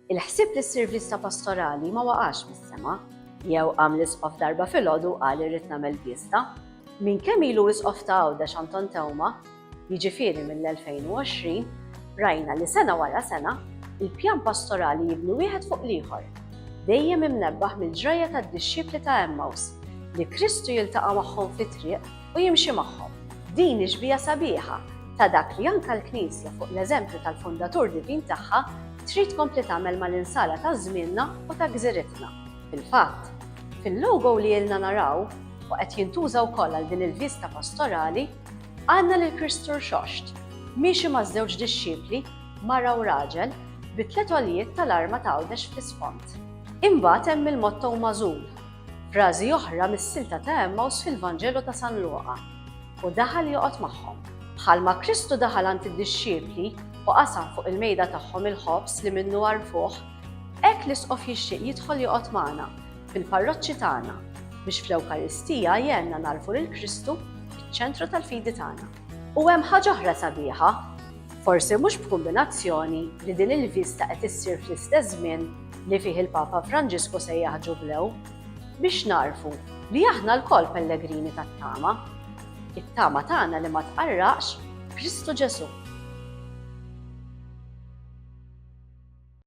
Il-ħsieb li ssir vista pastorali ma waqax mis-sema, jew qam l-isqof darba filgħodu qal irrid nagħmel vista, minn kemm ilu isqof ta' Għawdex Anton Tewma, jiġifieri mill-2020, rajna li sena wara sena il-pjan pastorali jibnu wieħed fuq l-ieħor, dejjem imnebbaħ mill-ġrajja tad-dixxipli ta' Emmaus li Kristu jiltaqa' magħhom fit-triq u jimxi magħhom. Din ixbija sabiħa ta' dak li anke l-Knisja fuq l-eżempju tal-fundatur divin tagħha trid tkompli tagħmel mal-insala ta' żmienna u ta' gżiritna. Fil-fatt, fil-logo li ilna naraw u qed jintuża wkoll għal din il-vista pastorali, għandna lil Kristu rxoxt, miexi ma' żewġ dixxipli, mara u raġel, bit-tliet għoljiet tal-arma ta' Għawdex fl-isfond. Imbagħad hemm il-motto magħżul, frażi oħra mis-silta ta' Emmaus fil-Vanġelu ta' San Luqa, u daħal joqgħod magħhom. Bħalma Kristu daħal għand id-dixxiepli u qasam fuq il-mejda tagħhom il-ħobs li minnu għarfuh, hekk l-isqof jixtieq jidħol joqgħod magħna fil-parroċċi tagħna biex fl-Ewkaristija jgħinna narfu lil Kristu fiċ-ċentru tal-fidi tagħna. U hemm ħaġa oħra sabiħa, forsi mhux b'kombinazzjoni li din il-vista qed issir fl-istess żmien li fih il-Papa Franġisku sejjaħ Ġublew, biex narfu li aħna lkoll pellegrini tat-tama, it-tama tagħna li ma tqarraqx Kristu Ġesu.